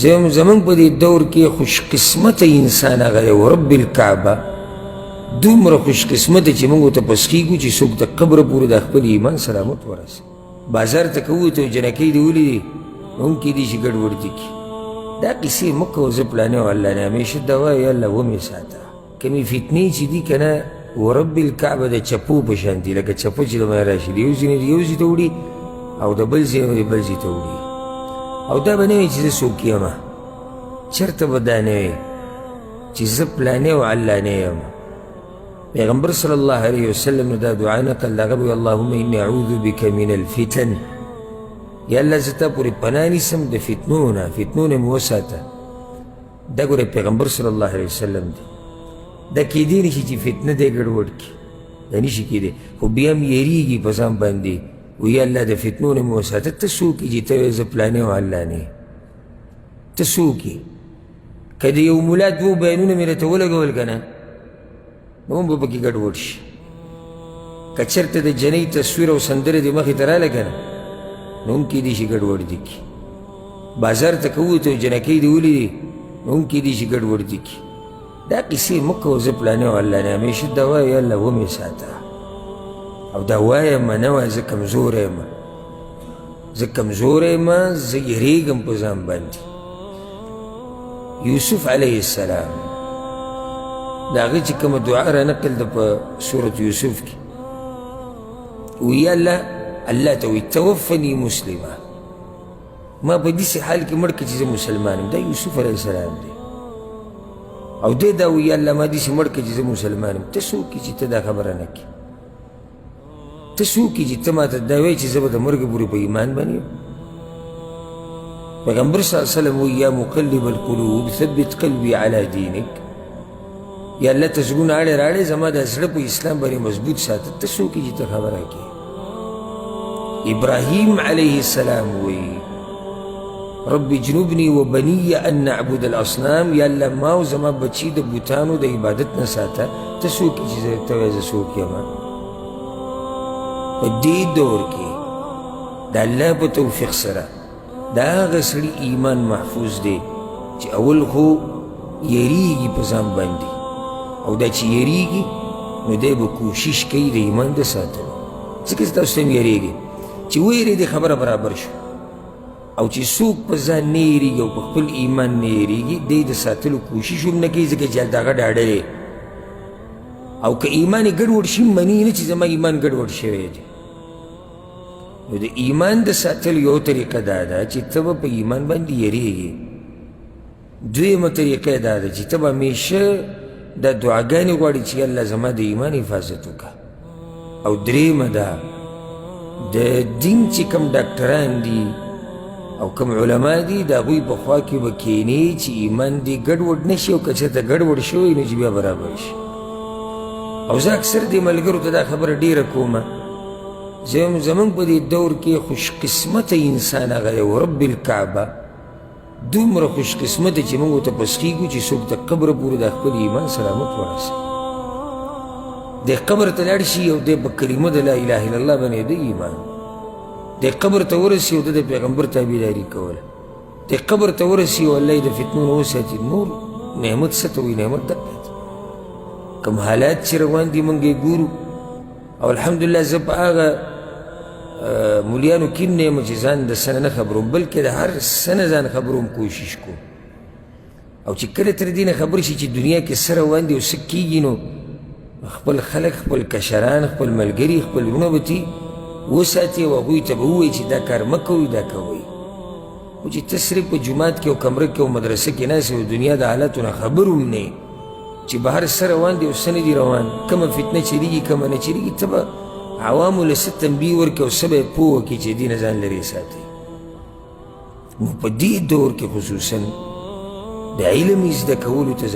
زمن په دې دور کې خوش قسمت انسان هغه دی ورب الکعبه دومره خوش قسمت چې موږ ته پس کېږو چې څوک د قبره پورې د خپل ایمان سلامت ورسي بازار ته که ووتو جنکۍ دې ولیدې هم کېدای شي ګډوډ دي کړي دا قصې مه کوه زه پلانې الله نه همیشه دا وایه الله ومې ساته کمې فتنې چې دي که نه ورب الکعبه د چپو په شان دي لکه چپه چې د منه راشي د یو ځای نه د یو ځای ته وړي او د بل ځای نه د بل ځای ته وړي او دا به نه وي چې زه څوک یم چېرته به دا نه وي چې زه پلانې او علانې یم پیغمبر صلی الله علیه وسلم نه دا دعا نقل د هغه به اللهم انی اعوذ بک من الفتن یا الله زه تا پورې پناه نیسم د فتنو نه فتنو نه مې وساته دا ګوره پیغمبر صلی الله علیه وسلم دی دا کیدی نشي چې فتنه دی ګډوډ کړي دا نشي کیدی خو بیا هم یېرېږي په ځان باندې وی الله د فتنو نه مې وساته ته څوک یې چې ته وایې زه پلانې او علانې ته څوک یې که د یو ملا دوه بیانونه مې راته ولګول که نه نو هم به پکې ګډوډ شي که چېرته د جنۍ تصویر او سندرې د مخې ته راله که نه نو هم کیدای شي ګډوډ دي کړي بازار ته که ووتو جنکۍ دې ولیدې نو هم کیدای شي ګډوډ دي کړي دا قصې مه کوه زه پلانې او علانې همیشه دا وایه یا الله ومې ساته او دا وایم نه وایه زه کمزوری یم زه کمزوری یم زه یېرېږم په ځان باندې یوسف علیه السلام د هغه چې کومه دعا را نقل ده په سورت یوسف کې وی الله ته وی توفني مسلمه ما په داسې حال کې مړ کړه چې زه مسلمان یم دا یوسف علیه السلام دی او دی دا وی الله ما داسې مړ کړه چې زه مسلمان یم ته څوک یې چې ته دا خبره نه کړې ته څوک یې چې ته ماته دا وایې چې زه به د مرګه پورې په ایمان باندې یم پیغمبر صلی الله علیه وسلم وی یا مقلب القلوب ثبت قلبي على دینک یا الله ته زړونه اړې راړې زما د زړه په اسلام باندې مضبوط ساته ته څوک یې چې ته خبره کړې ابراهیم علیه السلام وی رب جنوبني وبني ان نعبد الاصنام یا الله ما او زما بچي د بوتانو د عبادت نه ساته ته څوک یې چې ته وایې زه څوک یم په دې دور کې د الله په توفیق سره دا هغه سړي ایمان محفوظ دی چې اول خو یېرېږي په ځان باندې او دا چې یېرېږي نو دی به کوشش کوي د ایمان د ساتلو ځکه چې تاسو ته هم یېرېږي چې ویرېدې خبره برابر شو او چې څوک په ځان نه یېرېږي او په خپل ایمان نه یېرېږي دی د ساتلو کوشش هم نه کوي ځکه چې هلته هغه ډاډه دی او که ایمان یې ګډوډ شي مني نه چې زما ایمان ګډوډ شوی دی نو د ایمان د ساتلو یو طریقه دا ده چې ته به په ایمان باندې یېرېږي دویمه طریقه دا ده چې ته به همیشه دا دعاګانې غواړي چې الله زما د ایمان حفاظت وکړه او درېیمه ده د دین چې کوم ډاکټران دي او کوم علما دي د هغوی په خوا کې به کښېنې چې ایمان دې ګډوډ نه شي او که چېرته ګډوډ شوی نو چې بیا برابر شي او زه اکثر دې ملګرو ته دا خبره ډېره کومه زمونږ په دې دور کې خوش قسمته انسان هغه دی ورب الکعبه دومره خوش قسمته چې موږ ته پس کېږو چې څوک د قبره پورې د خپل ایمان سلامت ورسي دی قبر ته لاړ شي او دی په کلمه د لا اله الا الله باندې د ایمان دی قبر ته ورسي او د پیغمبر تابعداري کوله دی قبر ته ورسي او الله یې د فتنو نه وساتي نور نعمت څه ته وایي نعمت دغه کوم حالات چې روان دي موږ یې ګورو او الحمدلله زه په هغه مولیانو کې نه یم چې ځان د څه نه خبروم بلکې د هر څه نه ځان خبروم کوشش کوم او چې کله تر دې نه خبر شي چې دنیا کې څه روان دي او څه کېږي نو خپل خلک خپل کشران خپل ملګري خپل وروڼه به تي وساتي او هغوی ته به ووایي چې دا کار مه کوئ دا کوئ خو چې ته صرف په جومات کې او کمره کې او مدرسه کې ناست او دنیا د حالاتو نه خبر هم نه چې بهر څه روان دي او څه نه دي روان کومه فتنه چلېږي کومه نه چلېږي ته به عوامو له څه تنبیه ورکړي او څه به یې پوه وکړي چې دې نه ځان لرې ساتي نو په دې دور کې خصوصا د علم زده کولو ته